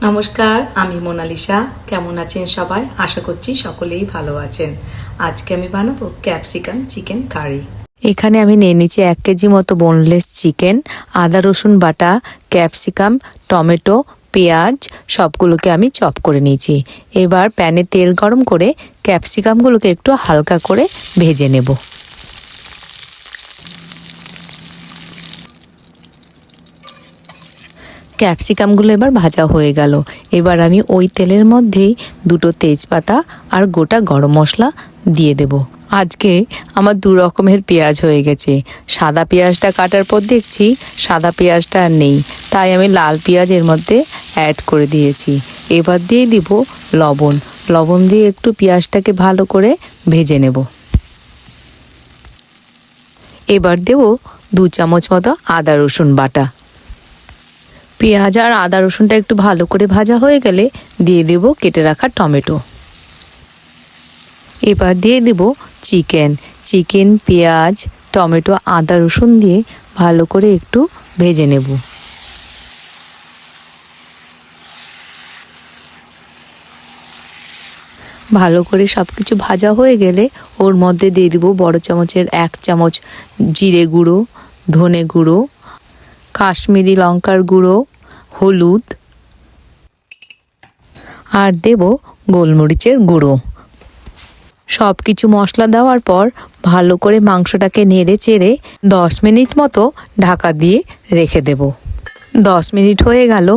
নমস্কার, আমি মোনালিসা। কেমন আছেন সবাই? আশা করছি সকলেই ভালো আছেন। আজকে আমি বানাবো ক্যাপসিকাম চিকেন কারি। এখানে আমি নিয়ে নিচ্ছি 1 কেজি মতো বোনলেস চিকেন, আদা রসুন বাটা, ক্যাপসিকাম, টমেটো, পেঁয়াজ সবগুলোকে আমি চপ করে নিয়েছি। এবার প্যানে তেল গরম করে ক্যাপসিকামগুলোকে একটু হালকা করে ভেজে নেব। ক্যাপসিকামগুলো এবার ভাজা হয়ে গেল। এবার আমি ওই তেলের মধ্যেই 2টো তেজপাতা আর গোটা গরম মশলা দিয়ে দেব। আজকে আমার 2 রকমের পেঁয়াজ হয়ে গেছে। সাদা পেঁয়াজটা কাটার পর দেখছি সাদা পেঁয়াজটা আর নেই, তাই আমি লাল পেঁয়াজ এর মধ্যে অ্যাড করে দিয়েছি। এবার দিয়ে দিব লবণ। লবণ দিয়ে একটু পেঁয়াজটাকে ভালো করে ভেজে নেব। এবার দেব 2 চামচ মতো আদা রসুন বাটা। পেঁয়াজ আর আদা রসুনটা একটু ভালো করে ভাজা হয়ে গেলে দিয়ে দেব কেটে রাখা টমেটো। এবার দিয়ে দেব চিকেন, পেঁয়াজ, টমেটো, আদা রসুন দিয়ে ভালো করে একটু ভেজে নেব। ভালো করে সব কিছু ভাজা হয়ে গেলে ওর মধ্যে দিয়ে দেব বড় চামচের 1 চামচ জিরে গুঁড়ো, ধনে গুঁড়ো, কাশ্মীরি লঙ্কার গুঁড়ো, হলুদ আর দেব গোলমরিচের গুঁড়ো। সব কিছু মশলা দেওয়ার পর ভালো করে মাংসটাকে নেড়ে চেড়ে 10 মিনিট মতো ঢাকা দিয়ে রেখে দেব। 10 মিনিট হয়ে গেল।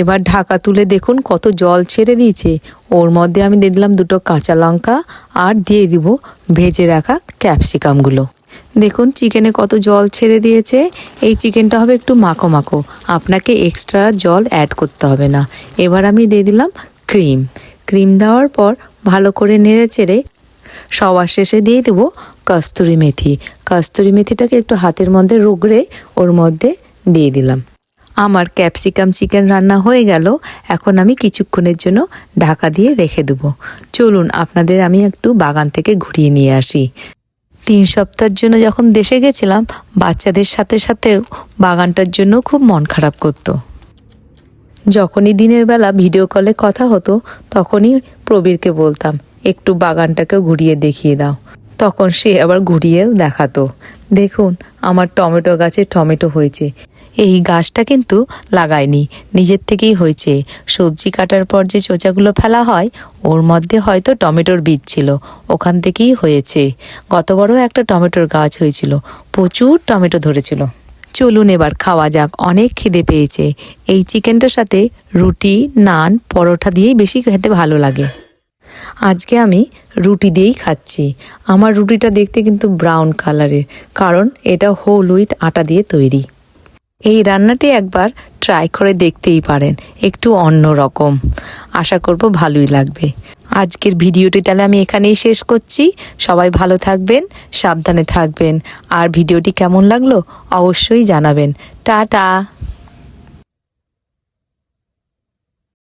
এবার ঢাকা তুলে দেখুন কত জল ছেড়ে দিয়েছে। ওর মধ্যে আমি দিয়ে দিলাম 2টো কাঁচা লঙ্কা আর দিয়ে দিব ভেজে রাখা ক্যাপসিকামগুলো। দেখুন চিকেনে কত জল ছেড়ে দিয়েছে। এই চিকেনটা হবে একটু মাখো মাখো, আপনাকে এক্সট্রা জল অ্যাড করতে হবে না। এবার আমি দিয়ে দিলাম ক্রিম দেওয়ার পর ভালো করে নেড়ে চেড়ে সবার শেষে দিয়ে দেবো কস্তুরি মেথিটাকে একটু হাতের মধ্যে রগড়ে ওর মধ্যে দিয়ে দিলাম। আমার ক্যাপসিকাম চিকেন রান্না হয়ে গেল। এখন আমি কিছুক্ষণের জন্য ঢাকা দিয়ে রেখে দেবো। চলুন আপনাদের আমি একটু বাগান থেকে ঘুরিয়ে নিয়ে আসি। 3 সপ্তাহের জন্য যখন দেশে গেছিলাম, বাচ্চাদের সাথে সাথে বাগানটার জন্য খুব মন খারাপ করতো। যখনই দিনের বেলা ভিডিও কলে কথা হতো তখনই প্রবীরকে বলতাম একটু বাগানটাকে ঘুরিয়ে দেখিয়ে দাও, তখন সে আবার ঘুরিয়েও দেখাতো। দেখুন আমার টমেটো গাছে টমেটো হয়েছে। এই গাছটা কিন্তু লাগাইনি, নিজের থেকেই হয়েছে। সবজি কাটার পর যে চোচাগুলো ফেলা হয় ওর মধ্যে হয়তো টমেটোর বীজ ছিল, ওখান থেকেই হয়েছে। গত বড় একটা টমেটোর গাছ হয়েছিল, প্রচুর টমেটো ধরেছিল। চলুন এবার খাওয়া যাক, অনেক খিদে পেয়েছে। এই চিকেনটার সাথে রুটি, নান, পরোটা দিয়েই বেশি খেতে ভালো লাগে। আজকে আমি রুটি দিয়েই খাচ্ছি। আমার রুটিটা দেখতে কিন্তু ব্রাউন কালারের, কারণ এটা হোল হুইট আটা দিয়ে তৈরি। এই রান্নাটি একবার ট্রাই করে দেখতেই পারেন, একটু অন্য রকম। আশা করব ভালোই লাগবে। আজকের ভিডিওটি তাহলে আমি এখানেই শেষ করছি। সবাই ভালো থাকবেন, সাবধানে থাকবেন। আর ভিডিওটি কেমন লাগলো অবশ্যই জানাবেন। টাটা।